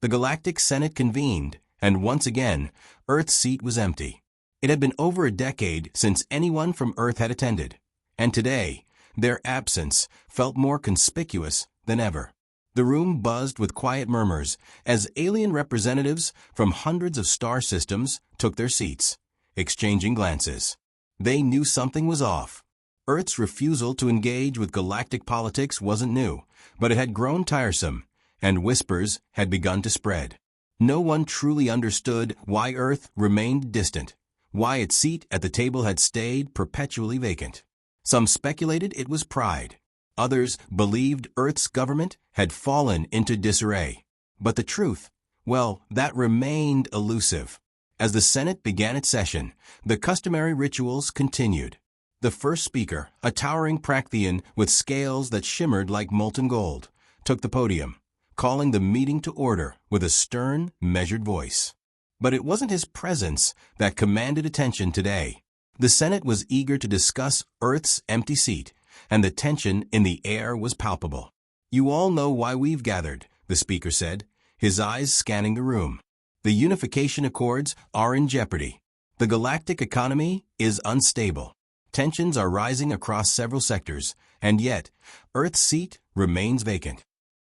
The Galactic Senate convened, and once again, Earth's seat was empty. It had been over a decade since anyone from Earth had attended, and today, their absence felt more conspicuous than ever. The room buzzed with quiet murmurs as alien representatives from hundreds of star systems took their seats, exchanging glances. They knew something was off. Earth's refusal to engage with galactic politics wasn't new, but it had grown tiresome, and whispers had begun to spread. No one truly understood why Earth remained distant, why its seat at the table had stayed perpetually vacant. Some speculated it was pride. Others believed Earth's government had fallen into disarray. But the truth, well, that remained elusive. As the Senate began its session, the customary rituals continued. The first speaker, a towering Prakthian with scales that shimmered like molten gold, took the podium, calling the meeting to order with a stern, measured voice. But it wasn't his presence that commanded attention today. The Senate was eager to discuss Earth's empty seat, and the tension in the air was palpable. "You all know why we've gathered," the speaker said, his eyes scanning the room. "The unification accords are in jeopardy. The galactic economy is unstable. Tensions are rising across several sectors, and yet, Earth's seat remains vacant."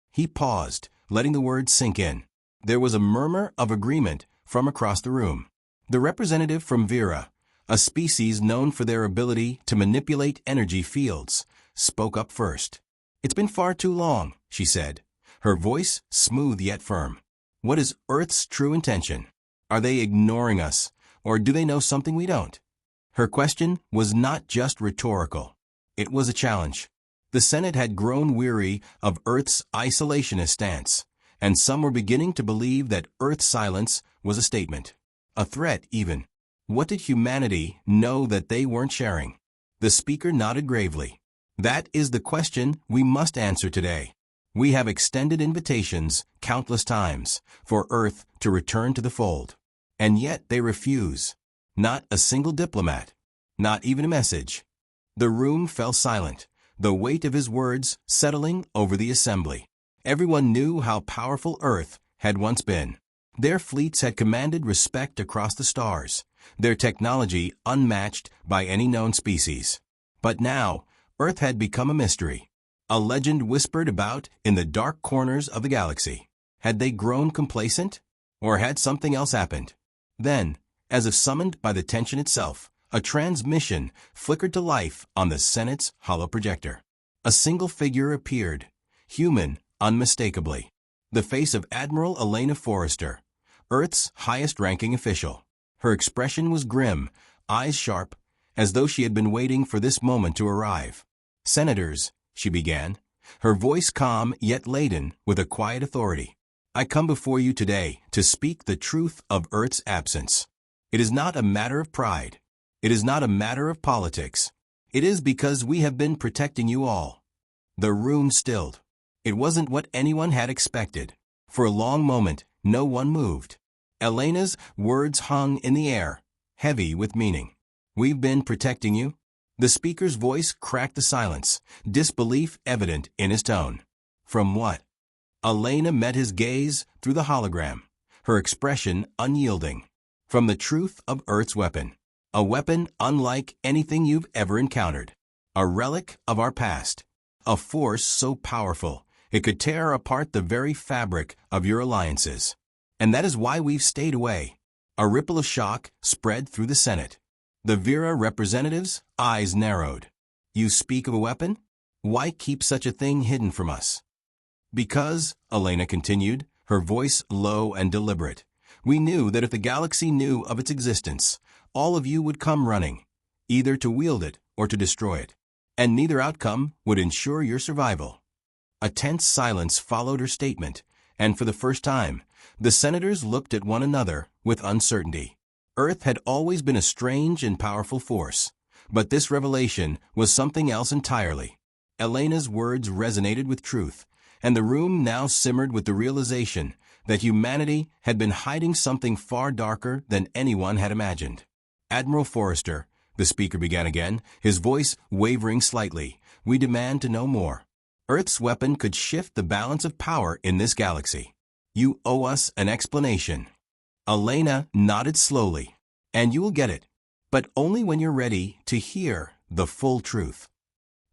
He paused, letting the words sink in. There was a murmur of agreement from across the room. The representative from Vera, a species known for their ability to manipulate energy fields, spoke up first. "It's been far too long," she said, her voice smooth yet firm. "What is Earth's true intention? Are they ignoring us, or do they know something we don't?" Her question was not just rhetorical. It was a challenge. The Senate had grown weary of Earth's isolationist stance, and some were beginning to believe that Earth's silence was a statement, a threat even. What did humanity know that they weren't sharing? The speaker nodded gravely. "That is the question we must answer today. We have extended invitations countless times for Earth to return to the fold. And yet they refuse. Not a single diplomat. Not even a message." The room fell silent, the weight of his words settling over the assembly. Everyone knew how powerful Earth had once been. Their fleets had commanded respect across the stars, their technology unmatched by any known species. But now, Earth had become a mystery, a legend whispered about in the dark corners of the galaxy. Had they grown complacent? Or had something else happened? Then, as if summoned by the tension itself, a transmission flickered to life on the Senate's holoprojector. A single figure appeared, human unmistakably. The face of Admiral Elena Forrester, Earth's highest-ranking official. Her expression was grim, eyes sharp, as though she had been waiting for this moment to arrive. "Senators," she began, her voice calm yet laden with a quiet authority, "I come before you today to speak the truth of Earth's absence. It is not a matter of pride. It is not a matter of politics. It is because we have been protecting you all." The room stilled. It wasn't what anyone had expected. For a long moment, no one moved. Elena's words hung in the air, heavy with meaning. "We've been protecting you?" The speaker's voice cracked the silence, disbelief evident in his tone. "From what?" Elena met his gaze through the hologram, her expression unyielding. "From the truth of Earth's weapon. A weapon unlike anything you've ever encountered. A relic of our past. A force so powerful it could tear apart the very fabric of your alliances. And that is why we've stayed away." A ripple of shock spread through the Senate. The Vera representatives' eyes narrowed. "You speak of a weapon? Why keep such a thing hidden from us?" "Because," Elena continued, her voice low and deliberate, "we knew that if the galaxy knew of its existence, all of you would come running, either to wield it or to destroy it. And neither outcome would ensure your survival." A tense silence followed her statement, and for the first time, the senators looked at one another with uncertainty. Earth had always been a strange and powerful force, but this revelation was something else entirely. Elena's words resonated with truth, and the room now simmered with the realization that humanity had been hiding something far darker than anyone had imagined. "Admiral Forrester," the speaker began again, his voice wavering slightly, "we demand to know more. Earth's weapon could shift the balance of power in this galaxy. You owe us an explanation." Elena nodded slowly. "And you will get it, but only when you're ready to hear the full truth."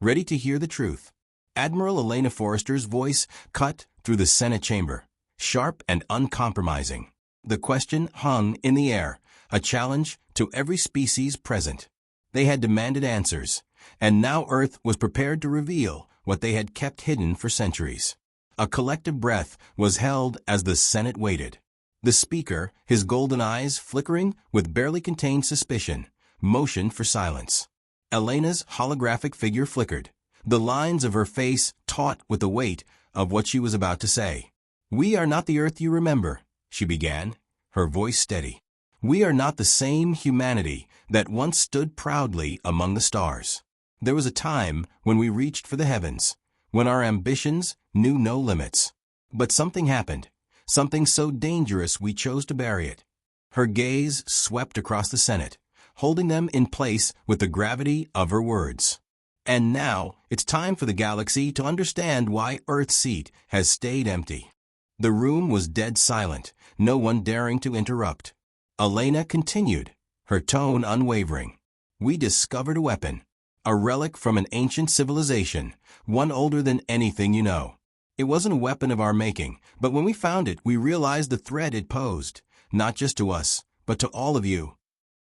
Ready to hear the truth. Admiral Elena Forrester's voice cut through the Senate chamber, sharp and uncompromising. The question hung in the air, a challenge to every species present. They had demanded answers, and now Earth was prepared to reveal what they had kept hidden for centuries. A collective breath was held as the Senate waited. The speaker, his golden eyes flickering with barely contained suspicion, motioned for silence. Elena's holographic figure flickered, the lines of her face taut with the weight of what she was about to say. "We are not the Earth you remember," she began, her voice steady. "We are not the same humanity that once stood proudly among the stars. There was a time when we reached for the heavens, when our ambitions knew no limits. But something happened, something so dangerous we chose to bury it." Her gaze swept across the Senate, holding them in place with the gravity of her words. "And now it's time for the galaxy to understand why Earth's seat has stayed empty." The room was dead silent, no one daring to interrupt. Elena continued, her tone unwavering. "We discovered a weapon, a relic from an ancient civilization, one older than anything you know. It wasn't a weapon of our making, but when we found it, we realized the threat it posed, not just to us, but to all of you."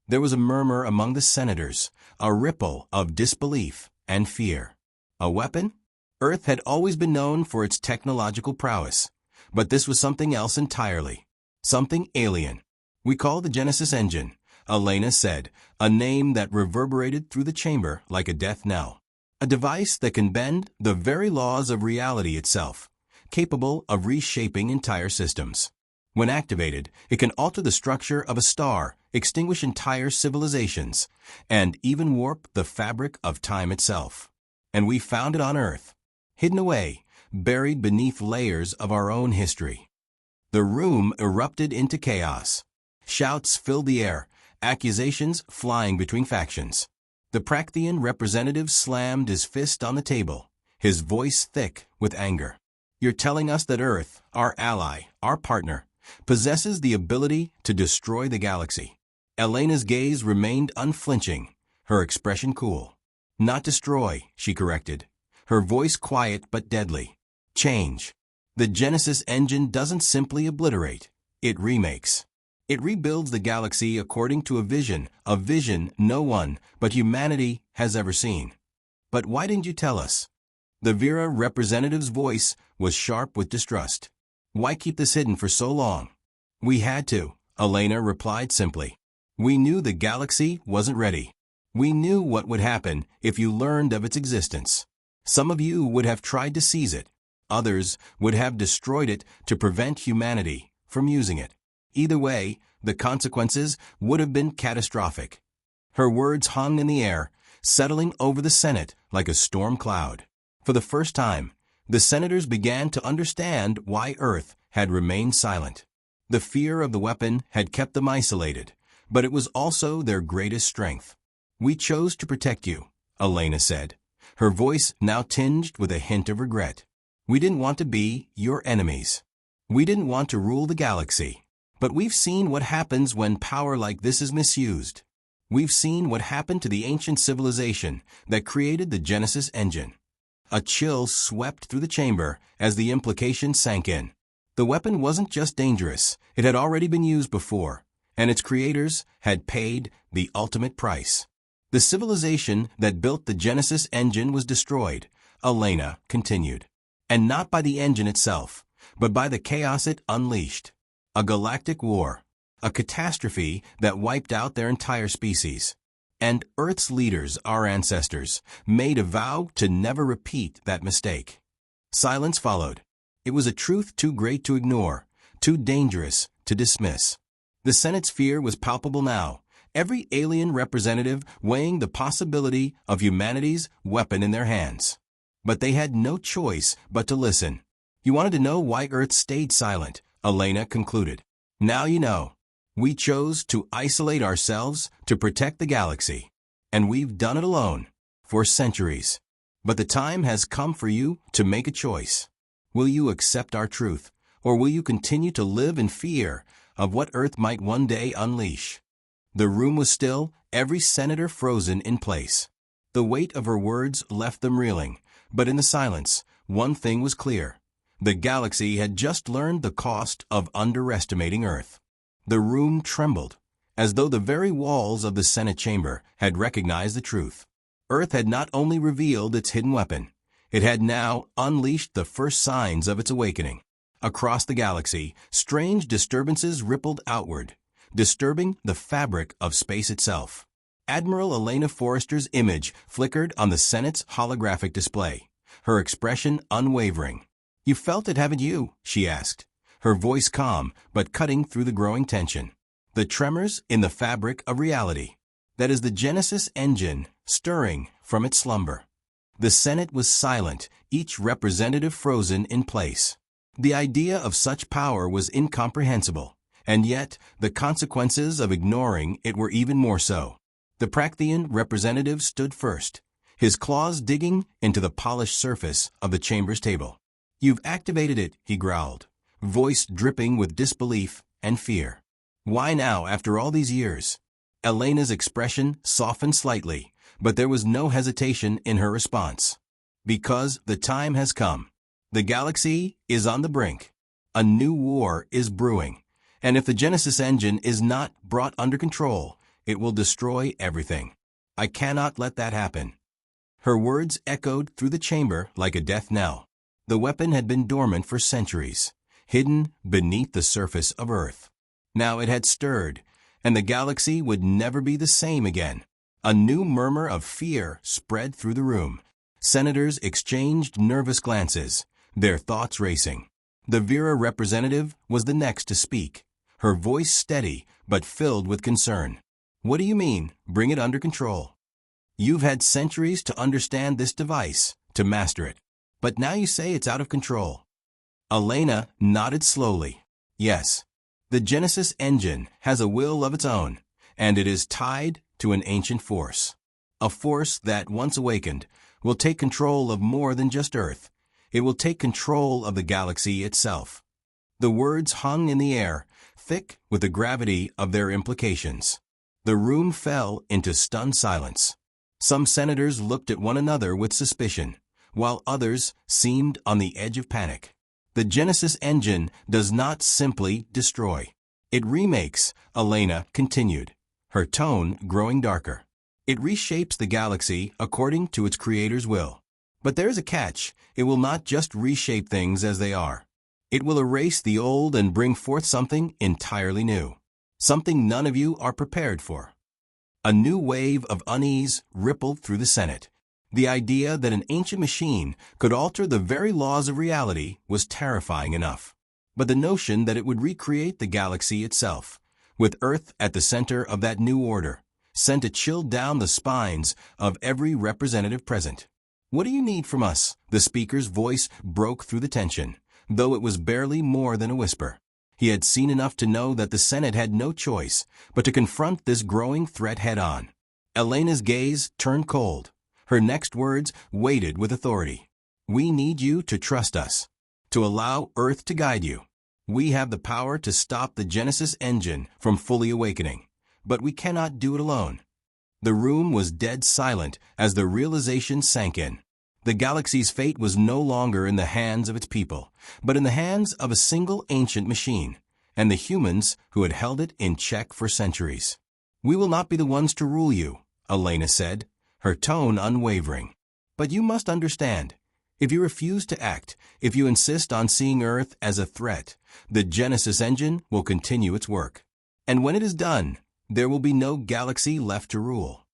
There was a murmur among the senators, a ripple of disbelief and fear. A weapon? Earth had always been known for its technological prowess, but this was something else entirely, something alien. "We call the Genesis engine," Elena said, a name that reverberated through the chamber like a death knell. "A device that can bend the very laws of reality itself, capable of reshaping entire systems. When activated, it can alter the structure of a star, extinguish entire civilizations, and even warp the fabric of time itself. And we found it on Earth, hidden away, buried beneath layers of our own history." The room erupted into chaos. Shouts filled the air, accusations flying between factions. The Prakthian representative slammed his fist on the table, his voice thick with anger. "You're telling us that Earth, our ally, our partner, possesses the ability to destroy the galaxy?" Elena's gaze remained unflinching, her expression cool. "Not destroy," she corrected, her voice quiet but deadly. "Change. The Genesis engine doesn't simply obliterate, it remakes. It rebuilds the galaxy according to a vision no one but humanity has ever seen." "But why didn't you tell us?" The Vera representative's voice was sharp with distrust. "Why keep this hidden for so long?" "We had to," Elena replied simply. "We knew the galaxy wasn't ready. We knew what would happen if you learned of its existence. Some of you would have tried to seize it. Others would have destroyed it to prevent humanity from using it. Either way, the consequences would have been catastrophic." Her words hung in the air, settling over the Senate like a storm cloud. For the first time, the senators began to understand why Earth had remained silent. The fear of the weapon had kept them isolated, but it was also their greatest strength. "We chose to protect you," Elena said, her voice now tinged with a hint of regret. "We didn't want to be your enemies. We didn't want to rule the galaxy. But we've seen what happens when power like this is misused. We've seen what happened to the ancient civilization that created the Genesis engine." A chill swept through the chamber as the implication sank in. The weapon wasn't just dangerous, it had already been used before, and its creators had paid the ultimate price. "The civilization that built the Genesis engine was destroyed," Elena continued. "And not by the engine itself, but by the chaos it unleashed. A galactic war, a catastrophe that wiped out their entire species. And Earth's leaders, our ancestors, made a vow to never repeat that mistake." Silence followed. It was a truth too great to ignore, too dangerous to dismiss. The Senate's fear was palpable now, every alien representative weighing the possibility of humanity's weapon in their hands. But they had no choice but to listen. "You wanted to know why Earth stayed silent," Elena concluded. "Now you know. We chose to isolate ourselves to protect the galaxy. And we've done it alone, for centuries. But the time has come for you to make a choice. Will you accept our truth, Or will you continue to live in fear of what Earth might one day unleash? The room was still, every senator frozen in place. The weight of her words left them reeling, but in the silence, one thing was clear. The galaxy had just learned the cost of underestimating Earth. The room trembled, as though the very walls of the Senate chamber had recognized the truth. Earth had not only revealed its hidden weapon, it had now unleashed the first signs of its awakening. Across the galaxy, strange disturbances rippled outward, disturbing the fabric of space itself. Admiral Elena Forrester's image flickered on the Senate's holographic display, her expression unwavering. "You felt it, haven't you?" she asked, her voice calm but cutting through the growing tension. The tremors in the fabric of reality. That is the Genesis engine stirring from its slumber. The Senate was silent, each representative frozen in place. The idea of such power was incomprehensible, and yet the consequences of ignoring it were even more so. The Prakthian representative stood first, his claws digging into the polished surface of the chamber's table. "You've activated it," he growled, voice dripping with disbelief and fear. "Why now, after all these years?" Elena's expression softened slightly, but there was no hesitation in her response. "Because the time has come. The galaxy is on the brink. A new war is brewing, and if the Genesis engine is not brought under control, it will destroy everything. I cannot let that happen." Her words echoed through the chamber like a death knell. The weapon had been dormant for centuries, hidden beneath the surface of Earth. Now it had stirred, and the galaxy would never be the same again. A new murmur of fear spread through the room. Senators exchanged nervous glances, their thoughts racing. The Vera representative was the next to speak, her voice steady but filled with concern. "What do you mean, bring it under control? You've had centuries to understand this device, to master it. But now you say it's out of control." Elena nodded slowly. "Yes, the Genesis engine has a will of its own, and it is tied to an ancient force. A force that, once awakened, will take control of more than just Earth. It will take control of the galaxy itself." The words hung in the air, thick with the gravity of their implications. The room fell into stunned silence. Some senators looked at one another with suspicion, while others seemed on the edge of panic. The Genesis engine does not simply destroy. It remakes, Elena continued, her tone growing darker. It reshapes the galaxy according to its creator's will. But there's a catch. It will not just reshape things as they are. It will erase the old and bring forth something entirely new. Something none of you are prepared for. A new wave of unease rippled through the Senate. The idea that an ancient machine could alter the very laws of reality was terrifying enough. But the notion that it would recreate the galaxy itself, with Earth at the center of that new order, sent a chill down the spines of every representative present. "What do you need from us?" The speaker's voice broke through the tension, though it was barely more than a whisper. He had seen enough to know that the Senate had no choice but to confront this growing threat head-on. Elena's gaze turned cold. Her next words weighted with authority. "We need you to trust us, to allow Earth to guide you. We have the power to stop the Genesis engine from fully awakening, but we cannot do it alone." The room was dead silent as the realization sank in. The galaxy's fate was no longer in the hands of its people, but in the hands of a single ancient machine, and the humans who had held it in check for centuries. "We will not be the ones to rule you," Elena said, her tone unwavering. "But you must understand, if you refuse to act, if you insist on seeing Earth as a threat, the Genesis engine will continue its work. And when it is done, there will be no galaxy left to rule."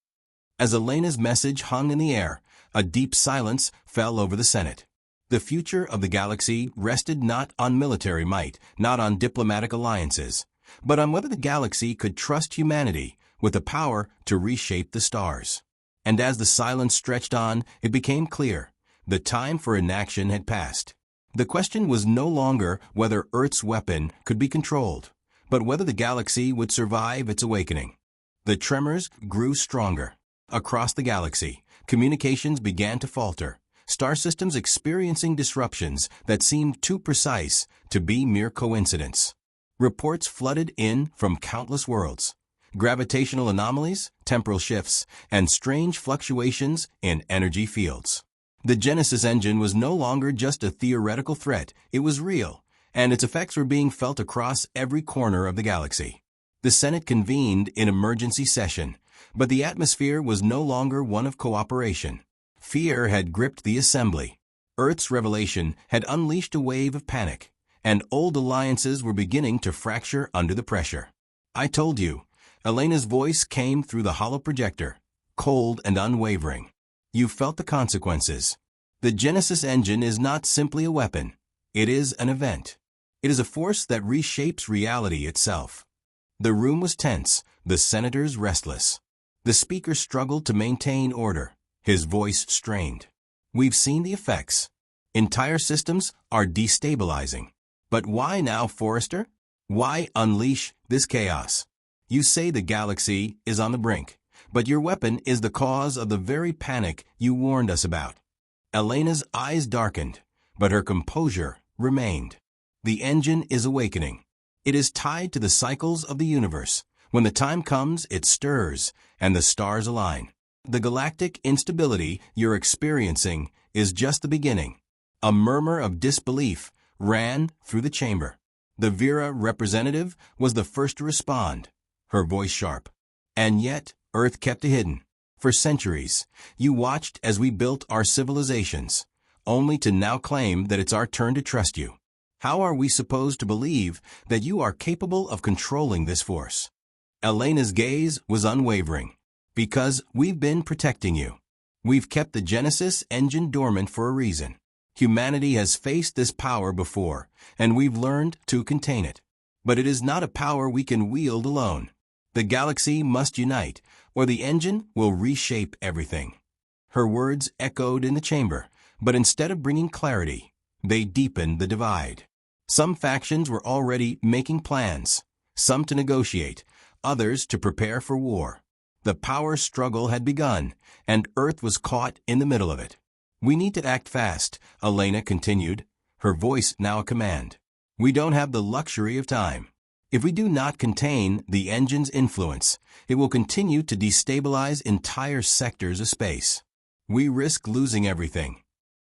As Elena's message hung in the air, a deep silence fell over the Senate. The future of the galaxy rested not on military might, not on diplomatic alliances, but on whether the galaxy could trust humanity with the power to reshape the stars. And as the silence stretched on, it became clear. The time for inaction had passed. The question was no longer whether Earth's weapon could be controlled, but whether the galaxy would survive its awakening. The tremors grew stronger. Across the galaxy, communications began to falter. star systems experiencing disruptions that seemed too precise to be mere coincidence. Reports flooded in from countless worlds. Gravitational anomalies, temporal shifts, and strange fluctuations in energy fields. The Genesis engine was no longer just a theoretical threat, it was real, and its effects were being felt across every corner of the galaxy. The Senate convened in emergency session, but the atmosphere was no longer one of cooperation. Fear had gripped the assembly. Earth's revelation had unleashed a wave of panic, and old alliances were beginning to fracture under the pressure. "I told you," Elena's voice came through the hollow projector, cold and unwavering. "You felt the consequences. The Genesis engine is not simply a weapon. It is an event. It is a force that reshapes reality itself." The room was tense, the senators restless. The speaker struggled to maintain order, his voice strained. "We've seen the effects. Entire systems are destabilizing. But why now, Forrester? Why unleash this chaos? You say the galaxy is on the brink, but your weapon is the cause of the very panic you warned us about." Elena's eyes darkened, but her composure remained. "The engine is awakening. It is tied to the cycles of the universe. When the time comes, it stirs, and the stars align. The galactic instability you're experiencing is just the beginning." A murmur of disbelief ran through the chamber. The Vera representative was the first to respond, her voice sharp. "And yet, Earth kept it hidden. For centuries, you watched as we built our civilizations, only to now claim that it's our turn to trust you. How are we supposed to believe that you are capable of controlling this force?" Elena's gaze was unwavering. "Because we've been protecting you. We've kept the Genesis engine dormant for a reason. Humanity has faced this power before, and we've learned to contain it. But it is not a power we can wield alone. The galaxy must unite, or the engine will reshape everything." Her words echoed in the chamber, but instead of bringing clarity, they deepened the divide. Some factions were already making plans, some to negotiate, others to prepare for war. The power struggle had begun, and Earth was caught in the middle of it. "We need to act fast," Elena continued, her voice now a command. "We don't have the luxury of time. If we do not contain the engine's influence, it will continue to destabilize entire sectors of space. We risk losing everything."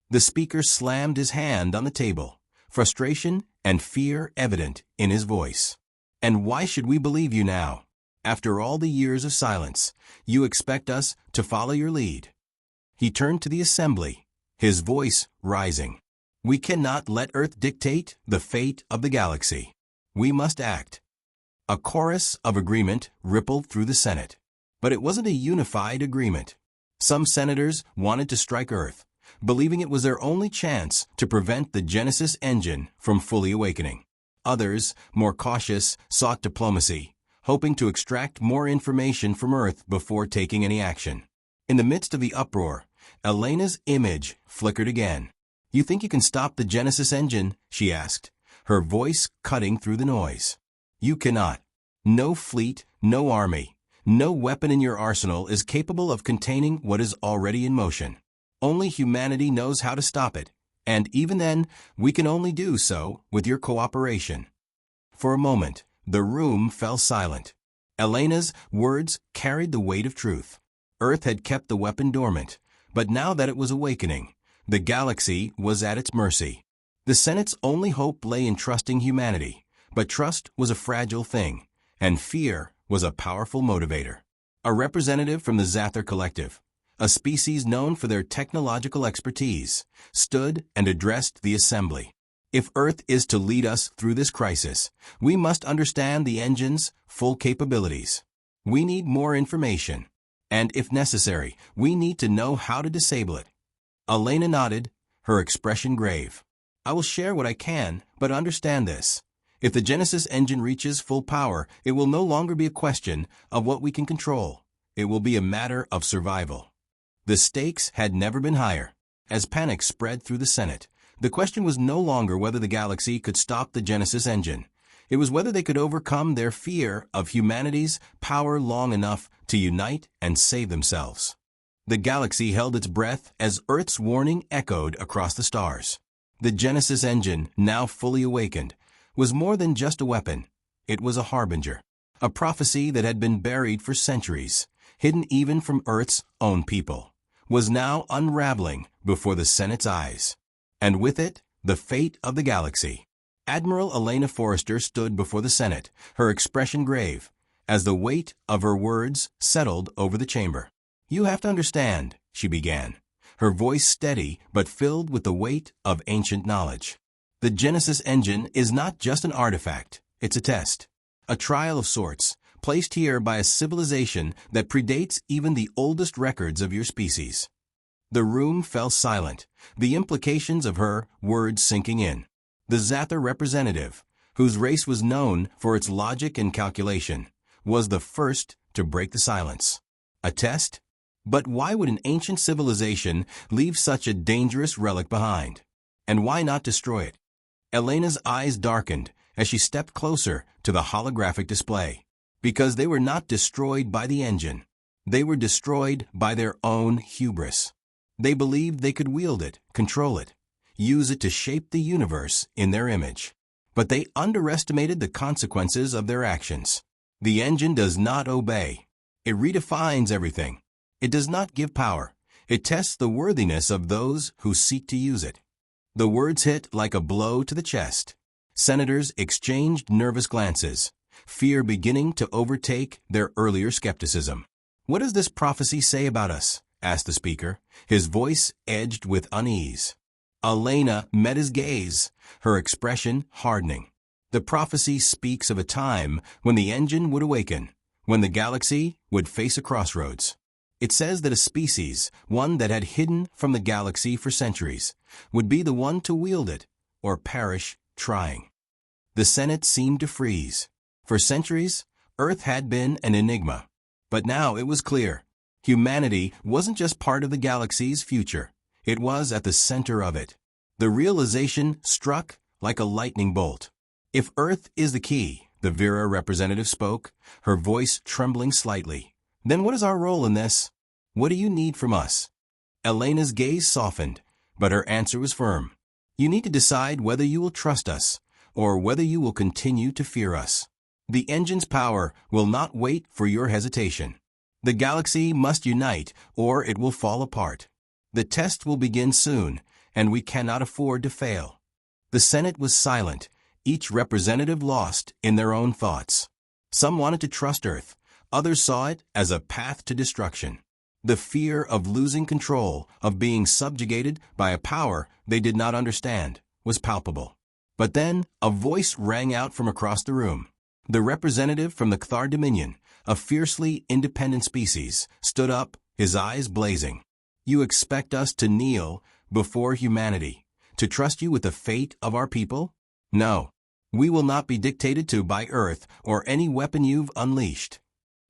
The speaker slammed his hand on the table, frustration and fear evident in his voice. "And why should we believe you now? After all the years of silence, you expect us to follow your lead." He turned to the assembly, his voice rising. "We cannot let Earth dictate the fate of the galaxy. We must act." A chorus of agreement rippled through the Senate. But it wasn't a unified agreement. Some senators wanted to strike Earth, believing it was their only chance to prevent the Genesis engine from fully awakening. Others, more cautious, sought diplomacy, hoping to extract more information from Earth before taking any action. In the midst of the uproar, Elena's image flickered again. "You think you can stop the Genesis engine?" she asked, her voice cutting through the noise. "You cannot. No fleet, no army, no weapon in your arsenal is capable of containing what is already in motion. Only humanity knows how to stop it, and even then, we can only do so with your cooperation." For a moment, the room fell silent. Elena's words carried the weight of truth. Earth had kept the weapon dormant, but now that it was awakening, the galaxy was at its mercy. The Senate's only hope lay in trusting humanity, but trust was a fragile thing, and fear was a powerful motivator. A representative from the Zather Collective, a species known for their technological expertise, stood and addressed the assembly. "If Earth is to lead us through this crisis, we must understand the engine's full capabilities. We need more information, and if necessary, we need to know how to disable it." Elena nodded, her expression grave. "I will share what I can, but understand this. If the Genesis engine reaches full power, it will no longer be a question of what we can control. It will be a matter of survival." The stakes had never been higher. As panic spread through the Senate, the question was no longer whether the galaxy could stop the Genesis engine. It was whether they could overcome their fear of humanity's power long enough to unite and save themselves. The galaxy held its breath as Earth's warning echoed across the stars. The Genesis engine, now fully awakened, was more than just a weapon. It was a harbinger, a prophecy that had been buried for centuries, hidden even from Earth's own people, was now unraveling before the Senate's eyes. And with it, the fate of the galaxy. Admiral Elena Forrester stood before the Senate, her expression grave, as the weight of her words settled over the chamber. "You have to understand," she began, her voice steady but filled with the weight of ancient knowledge. "The Genesis engine is not just an artifact, it's a test, a trial of sorts, placed here by a civilization that predates even the oldest records of your species." The room fell silent, the implications of her words sinking in. The Zather representative, whose race was known for its logic and calculation, was the first to break the silence. A test? But why would an ancient civilization leave such a dangerous relic behind? And why not destroy it? Elena's eyes darkened as she stepped closer to the holographic display. Because they were not destroyed by the engine. They were destroyed by their own hubris. They believed they could wield it, control it, use it to shape the universe in their image. But they underestimated the consequences of their actions. The engine does not obey. It redefines everything. It does not give power. It tests the worthiness of those who seek to use it. The words hit like a blow to the chest. Senators exchanged nervous glances, fear beginning to overtake their earlier skepticism. "What does this prophecy say about us?" asked the speaker, his voice edged with unease. Elena met his gaze, her expression hardening. "The prophecy speaks of a time when the engine would awaken, when the galaxy would face a crossroads. It says that a species, one that had hidden from the galaxy for centuries, would be the one to wield it, or perish trying." The Senate seemed to freeze. For centuries, Earth had been an enigma. But now it was clear. Humanity wasn't just part of the galaxy's future. It was at the center of it. The realization struck like a lightning bolt. "If Earth is the key," the Vera representative spoke, her voice trembling slightly, "then what is our role in this? What do you need from us?" Elena's gaze softened, but her answer was firm. "You need to decide whether you will trust us, or whether you will continue to fear us. The engine's power will not wait for your hesitation. The galaxy must unite, or it will fall apart. The test will begin soon, and we cannot afford to fail." The Senate was silent, each representative lost in their own thoughts. Some wanted to trust Earth, others saw it as a path to destruction. The fear of losing control, of being subjugated by a power they did not understand, was palpable. But then a voice rang out from across the room. The representative from the Cthar Dominion, a fiercely independent species, stood up, his eyes blazing. "You expect us to kneel before humanity, to trust you with the fate of our people? No, we will not be dictated to by Earth or any weapon you've unleashed."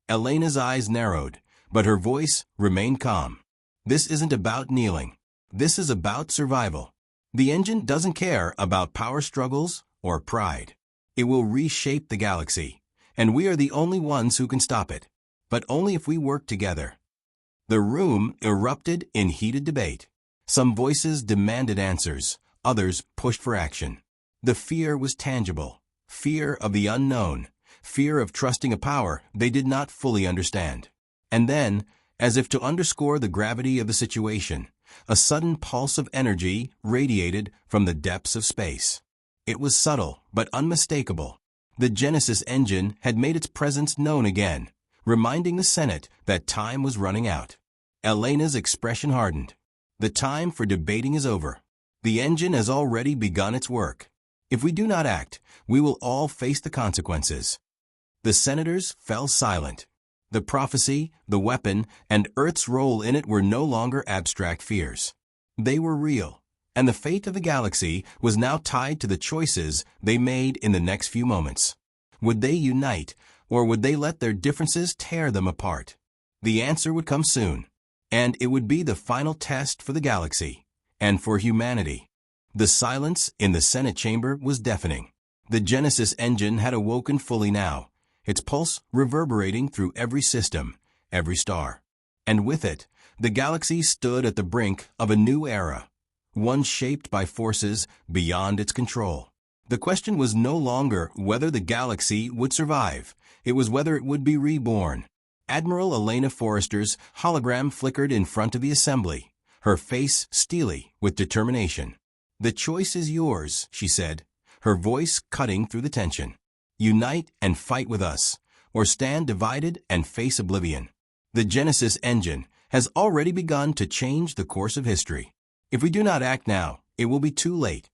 Elena's eyes narrowed, but her voice remained calm. "This isn't about kneeling. This is about survival. The engine doesn't care about power struggles or pride. It will reshape the galaxy, and we are the only ones who can stop it, but only if we work together." The room erupted in heated debate. Some voices demanded answers, others pushed for action. The fear was tangible, fear of the unknown, fear of trusting a power they did not fully understand. And then, as if to underscore the gravity of the situation, a sudden pulse of energy radiated from the depths of space. It was subtle but unmistakable. The Genesis engine had made its presence known again, reminding the Senate that time was running out. Elena's expression hardened. "The time for debating is over. The engine has already begun its work. If we do not act, we will all face the consequences." The senators fell silent. The prophecy, the weapon, and Earth's role in it were no longer abstract fears. They were real, and the fate of the galaxy was now tied to the choices they made in the next few moments. Would they unite, or would they let their differences tear them apart? The answer would come soon, and it would be the final test for the galaxy, and for humanity. The silence in the Senate chamber was deafening. The Genesis engine had awoken fully now, its pulse reverberating through every system, every star. And with it, the galaxy stood at the brink of a new era, one shaped by forces beyond its control. The question was no longer whether the galaxy would survive, it was whether it would be reborn. Admiral Elena Forrester's hologram flickered in front of the assembly, her face steely with determination. "The choice is yours," she said, her voice cutting through the tension. "Unite and fight with us, or stand divided and face oblivion." The Genesis engine has already begun to change the course of history. If we do not act now, it will be too late.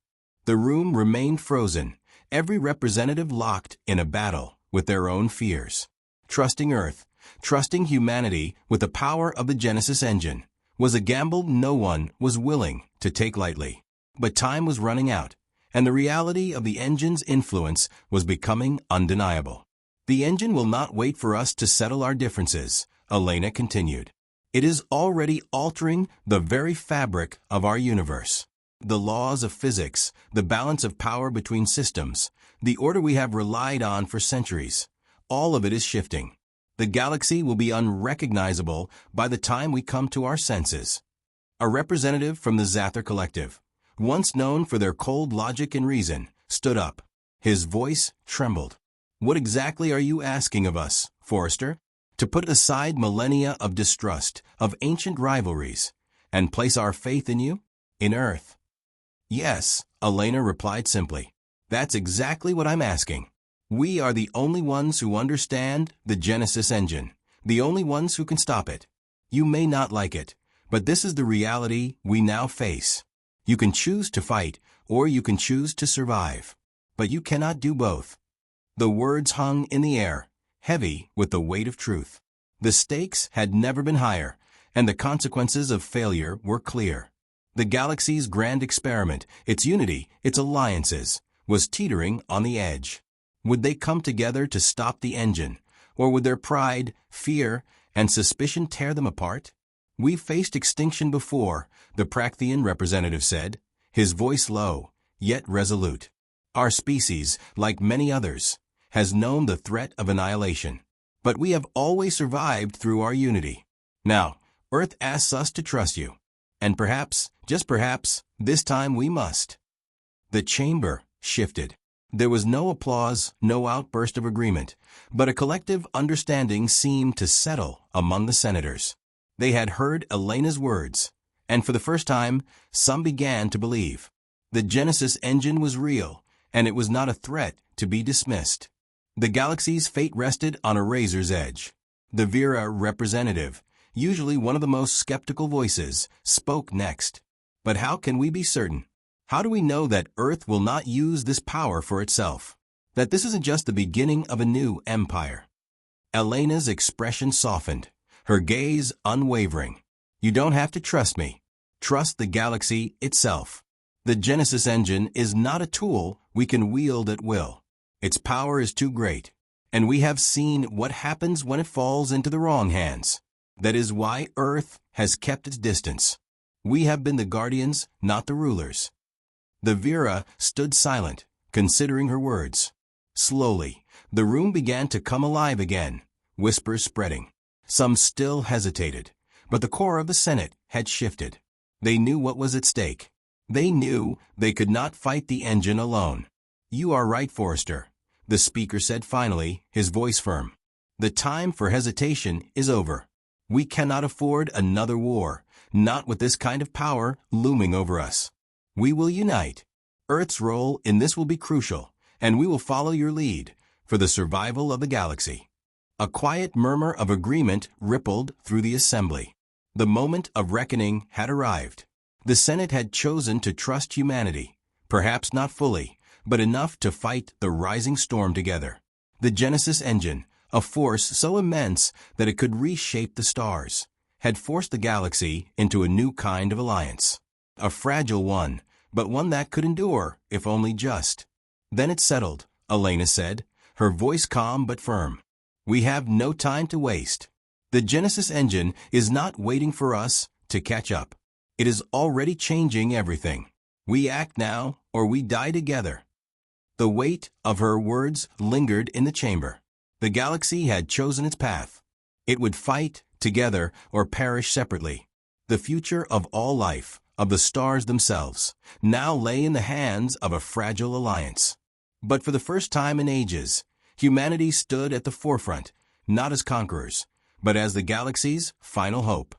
The room remained frozen, every representative locked in a battle with their own fears. Trusting Earth, trusting humanity with the power of the Genesis engine, was a gamble no one was willing to take lightly. But time was running out, and the reality of the engine's influence was becoming undeniable. "The engine will not wait for us to settle our differences," Elena continued. "It is already altering the very fabric of our universe. The laws of physics, the balance of power between systems, the order we have relied on for centuries, all of it is shifting. The galaxy will be unrecognizable by the time we come to our senses." A representative from the Zather Collective, once known for their cold logic and reason, stood up. His voice trembled. "What exactly are you asking of us, Forrester? To put aside millennia of distrust, of ancient rivalries, and place our faith in you? In Earth?" "Yes," Elena replied simply. "That's exactly what I'm asking. We are the only ones who understand the Genesis engine, the only ones who can stop it. You may not like it, but this is the reality we now face. You can choose to fight, or you can choose to survive. But you cannot do both." The words hung in the air, heavy with the weight of truth. The stakes had never been higher, and the consequences of failure were clear. The galaxy's grand experiment, its unity, its alliances, was teetering on the edge. Would they come together to stop the engine, or would their pride, fear, and suspicion tear them apart? "We've faced extinction before," the Prakthian representative said, his voice low, yet resolute. "Our species, like many others, has known the threat of annihilation. But we have always survived through our unity. Now, Earth asks us to trust you. And perhaps, just perhaps, this time we must." The chamber shifted. There was no applause, no outburst of agreement, but a collective understanding seemed to settle among the senators. They had heard Elena's words, and for the first time, some began to believe. The Genesis engine was real, and it was not a threat to be dismissed. The galaxy's fate rested on a razor's edge. The Vera representative, usually one of the most skeptical voices, spoke next. "But how can we be certain? How do we know that Earth will not use this power for itself? That this isn't just the beginning of a new empire?" Elena's expression softened, her gaze unwavering. "You don't have to trust me. Trust the galaxy itself. The Genesis engine is not a tool we can wield at will. Its power is too great, and we have seen what happens when it falls into the wrong hands. That is why Earth has kept its distance. We have been the guardians, not the rulers." The Vera stood silent, considering her words. Slowly, the room began to come alive again, whispers spreading. Some still hesitated, but the core of the Senate had shifted. They knew what was at stake. They knew they could not fight the engine alone. "You are right, Forrester," the speaker said finally, his voice firm. "The time for hesitation is over. We cannot afford another war, not with this kind of power looming over us. We will unite. Earth's role in this will be crucial, and we will follow your lead for the survival of the galaxy." A quiet murmur of agreement rippled through the assembly. The moment of reckoning had arrived. The Senate had chosen to trust humanity, perhaps not fully, but enough to fight the rising storm together. The Genesis engine, a force so immense that it could reshape the stars, had forced the galaxy into a new kind of alliance. A fragile one, but one that could endure, if only just. "Then it's settled," Elena said, her voice calm but firm. "We have no time to waste. The Genesis engine is not waiting for us to catch up. It is already changing everything. We act now, or we die together." The weight of her words lingered in the chamber. The galaxy had chosen its path. It would fight together or perish separately. The future of all life, of the stars themselves, now lay in the hands of a fragile alliance. But for the first time in ages, humanity stood at the forefront, not as conquerors, but as the galaxy's final hope.